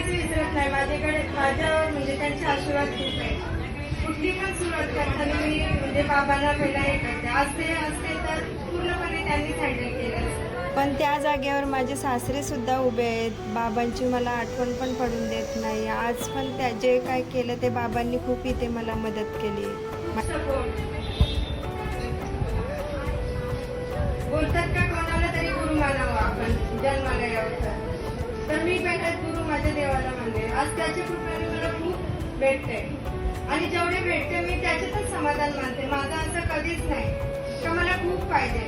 कधीच विसरत नाही. माझ्याकडे माझ्यावर म्हणजे त्यांचे आशीर्वाद खूप आहे. कुठली पण सुरुवात करताना मी म्हणजे बाबांना पहिला हे करते. असते तर पूर्णपणे त्यांनीच हँडल केलं असतं. पण त्या जागेवर माझे सासरे सुद्धा उभे आहेत. बाबांची मला आठवण पण पडून देत नाही. आज पण त्या जे काय केलं ते बाबांनी खूप इथे मला मदत केली. सपोर्ट बोलतात का कोणाला तरी गुरु मानावं आपण जन्माला यावं तर मी पहिला गुरु माझ्या देवाला मानले. आज त्याच्या कृपेने मला खूप भेटते आणि जेवढे भेटते मी त्याच्यातच समाधान मानते. माझं असं कधीच नाही का मला खूप पाहिजे.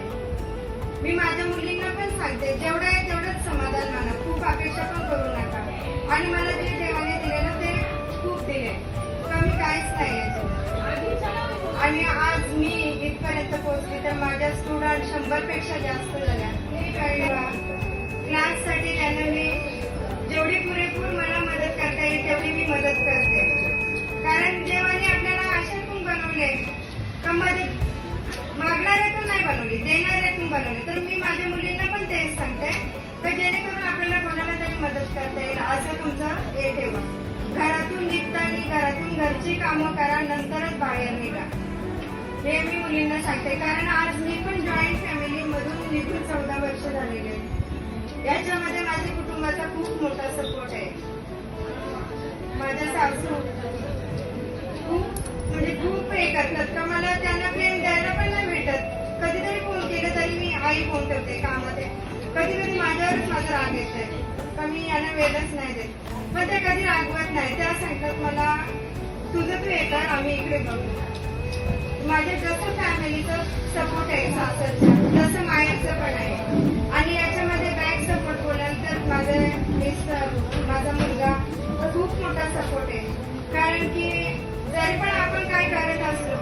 मी माझ्या मुलींना पण सांगते जेवढं आहे तेवढंच समाधान माना. खूप अपेक्षा पण करू नका. आणि मला जे देवाने दिलेलं ते खूप दिले. कमी काहीच नाही याच्यात. आणि आज मी इथपर्यंत पोहोचली तर माझ्या स्टुडंट 100 पेक्षा जास्त झाल्या. क्लाससाठी त्यांना मी जेवढी पुरेपूर मला मदत करता येईल तेवढी मी मदत करते. कारण देवाने आपल्याला अशातून बनवले का मदत मागणाऱ्यातून नाही बनवली, देणाऱ्यातून बनवली. तर मी माझ्या मुलींना पण तेच सांगते तर जेणेकरून आपल्याला कोणाला तरी मदत करता येईल असं तुमचं हे ठेवा. घरातून निघताना घरातून घरची कामं करा नंतरच बाहेर निघा. हे मी मुलींना सांगते. कारण आज मी पण जॉईंट फॅमिलीमधून निघून 14 वर्ष झालेले. याच्यामध्ये माझ्या कुटुंबाचा खूप मोठा सपोर्ट आहे. माझ्या सासू खूप म्हणजे खूप हे करतात का मला त्यांना प्रेम द्यायला पण नाही भेटत. कधीतरी फोन केलं तरी मी आई फोन ठेवते कामात आहे. कधी कधी माझ्यावरच माझा राग येते का मी यांना वेळच नाही देत. पण ते कधी रागवत नाही. त्या सांगतात मला तुझं तू हे कर आम्ही इकडे बघू. माझ्या जसं फॅमिलीचं सपोर्ट आहे सासरचं तसं मायाचं पण आहे. आणि याच्यामध्ये बॅक सपोर्ट बोलाल तर माझे मिस्टर माझा मुलगा खूप मोठा सपोर्ट आहे. कारण की जरी पण आपण काय करत असलो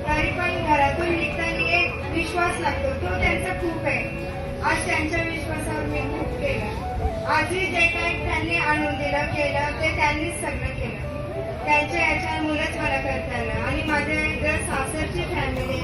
तरी पण घरातून निघताना एक विश्वास लागतो तो त्यांचा खूप आहे. आज त्यांच्या विश्वासावर मी खूप केलं. आजही जे काही त्यांनी आणून दिलं केलं ते त्यांनीच सगळं केलं. त्यांच्या याच्या मुलंच मला करता आलं. आणि माझ्या जर सासरची फॅमिली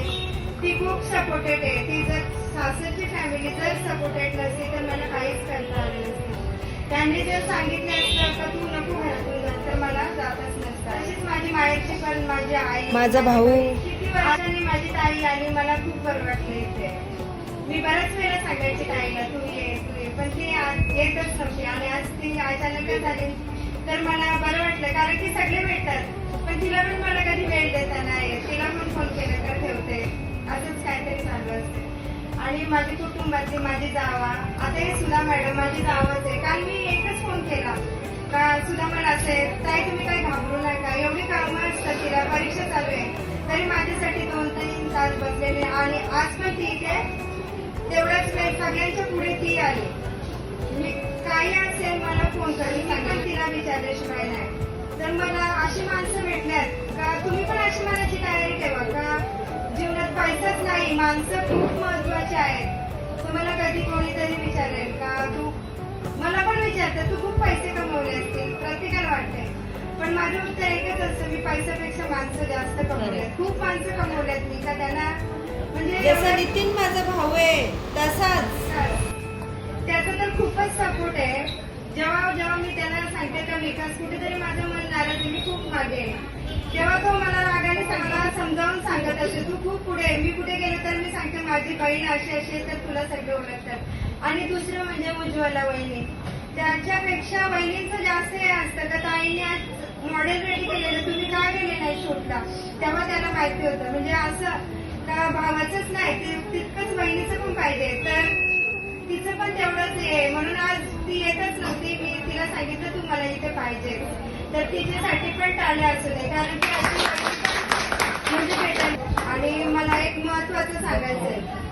ती खूप सपोर्टेड आहे. ती जर सासरची फॅमिली जर सपोर्टेड नसती तर मला काहीच करता आलं नसतं. त्यांनी जर सांगितलं असतं का तू नको घरातून जा तर मला जातच नसतं. अशीच माझी माहेरची पण माझी आई माझा भाऊ किती वर्षांनी माझी ताई आली. मला खूप बरं वाटलं इथे. मी बऱ्याच वेळा सांगायची ताईला तू ये पण ती येतच नव्हती. आणि आज ती अचानकच झाली तर मला बरं वाटलं. कारण की सगळे भेटतात पण तिला पण मला कधी वेळ देता नाही. तिला पण फोन केला तर ठेवते असंच काहीतरी चालू असते. आणि माझी कुटुंबातली माझी जावा आता हे सुधा मॅडम माझी जावाच आहे. काल मी एकच फोन केला का सुधा मला असेल ताई तुम्ही काही घाबरू नका. एवढी कामं असतात तिला परीक्षा चालू आहे तरी माझ्यासाठी 2-3 तास बसलेले. आणि आज पण ठीक आहे तेवढाच वेळ सगळ्यांच्या पुढे ती आली. मी काही असेल मला फोन करून सांगा तिला विचारल्याशिवाय नाही. तर मला अशी माणसं भेटल्यात का तुम्ही पण अशी मनाची तयारी ठेवा का जीवनात पैसाच नाही माणसं खूप महत्वाचे आहेत. तुम्हाला कधी कोणीतरी विचारेल का तू मला पण विचारतात तू खूप पैसे कमवले असतील प्रत्येकाला वाटते. पण माझं उत्तर एकच असतं मी पैशापेक्षा माणसं जास्त कमवलेत. खूप माणसं कमवल्यात मी का त्यांना म्हणजे जसा नितीन माझा भाऊ आहे तसाच त्याचा तर खूपच सपोर्ट आहे. जेव्हा मी त्याला सांगते का विकास कुठेतरी माझं मन नाराज मी खूप मागे तेव्हा तो मला रागाने मला समजावून सांगत असे तू खूप पुढे. मी कुठे गेलो तर मी सांगते माझी बहीण अशी अशी तर तुला सगळे ओळखतात. आणि दुसरं म्हणजे उज्ज्वला वहिनी त्याच्यापेक्षा वहिनींचं जास्त हे असतं का ताईने आज मॉडेल रेडी केलेलं तुम्ही का गेले नाही शूटला तेव्हा त्याला माहिती होतं. म्हणजे असं का भावाचंच नाही तितकंच बहिणीचं पण पाहिजे तर तिचं पण तेवढंच आहे. म्हणून आज ती येतच नव्हती. मी तिला सांगितलं तू मला इथे पाहिजे तर तिच्यासाठी पण टाळले असू दे कारण की अशी म्हणजे भेटेल. आणि मला एक महत्वाचं सांगायचं आहे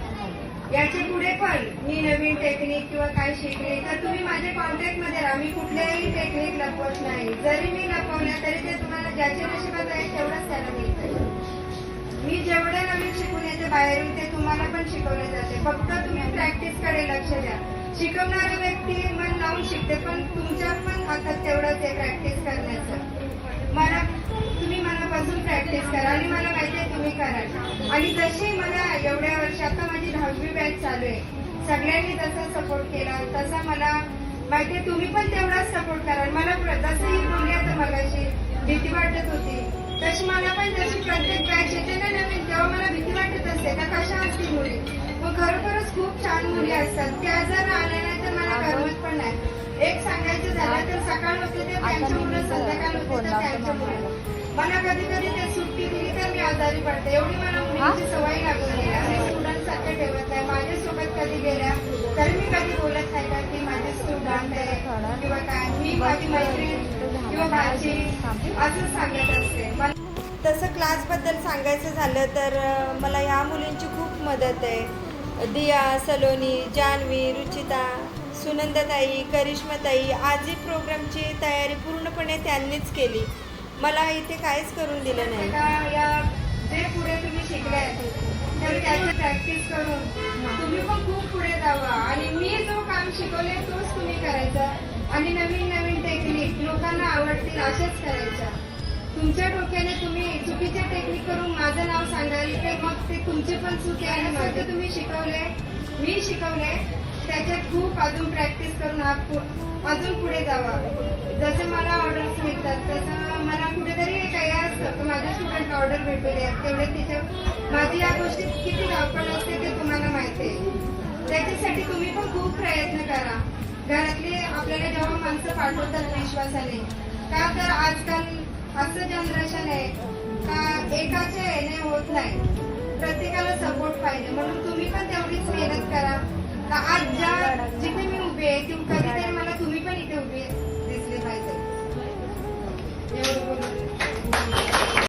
याच्या पुढे पण मी नवीन टेक्निक किंवा काय शिकले तर तुम्ही माझ्या कॉन्टॅक्टमध्ये राहा. मी कुठल्याही टेक्निक लपवत नाही. जरी मी लपवल्या तरी ते तुम्हाला ज्याच्या नशिबात आहे तेवढंच त्याला मिळतं. मी जेवढं नवीन शिकून येते बाहेरून ते तुम्हाला पण शिकवले जाते. फक्त तुम्ही प्रॅक्टिसकडे लक्ष द्या. शिकवणारा व्यक्ती मन लावून शिकते पण तुमच्या पण हातात तेवढंच आहे प्रॅक्टिस करण्याचं. मला तुम्ही मनापासून प्रॅक्टिस करा आणि मला माहिती आहे तुम्ही कराल. आणि जशी मला एवढ्या वर्ष आता माझी 10वी बॅच चालू आहे सगळ्यांनी जसा सपोर्ट केला तसा मला माहिती तुम्ही पण तेवढाच सपोर्ट कराल. मला वाटत होती, तशी मला पण जशी प्रत्येक बॅच येते ना नवीन, तेव्हा मला भीती वाटत असते त्या कशा असतील मुली. मग खरोखरच खूप छान मुली असतात. त्या जर आल्या नाही तर मला करमत पण नाही. एक सांगायचं झालं तर सकाळ होते ते त्यांच्या मुलं, संध्याकाळ होते तर त्यांच्या मुलं. मला कधी कधी ते सुट्टी दिली तर मी आजारी पडते, एवढी मला मुलींची सवय लागून गेली. आणि स्टुडंट सारखं ठेवत नाही. माझ्यासोबत कधी गेल्या तर मी कधी बोलत नाही का की माझे स्टुडंट आहे किंवा काय, मी माझी मैत्रीण किंवा भाजी असं सांगत असते. तसं क्लासबद्दल सांगायचं झालं तर मला ह्या मुलींची खूप मदत आहे. दिया, सलोनी, जान्हवी, रुचिता, सुनंदाताई, करिश्माताई. आजही प्रोग्रामची तयारी पूर्णपणे त्यांनीच केली. मला इथे काहीच करून दिलं नाही. या जे पुढे तुम्ही शिकले तर त्याची प्रॅक्टिस करून तुम्ही पण खूप पुढे जावा. आणि मी जो काम शिकवले तोच तुम्ही करायचा. आणि नवीन नवीन टेक्निक लोकांना आवडतील अशाच करायच्या. तुमच्या डोक्याने तुम्ही चुकीचे टेक्निक करून माझं नाव सांगाल तर मग ते तुमची पण चूक आहे. आणि माझं तुम्ही शिकवले, मी शिकवले, त्याच्यात खूप अजून प्रॅक्टिस करून अजून पुढे जावा. जसं मला ऑर्डर्स मिळतात तसं मला कुठेतरी काही असतं तर माझे स्टुडंट ऑर्डर भेटू द्या. तेवढे तिच्या माझी या गोष्टीत किती धावपळ असते ते तुम्हाला माहिती आहे. त्याच्यासाठी तुम्ही पण खूप प्रयत्न करा. घरातले आपल्याला जेव्हा माणसं पाठवतात विश्वासाने, का तर आजकाल असं जनरेशन आहे का एकाच्या याने होत नाही, प्रत्येकाला सपोर्ट पाहिजे. म्हणून तुम्ही पण तेवढीच मेहनत करा. आज ज्या जिथे मी उभी आहे ती कधीतरी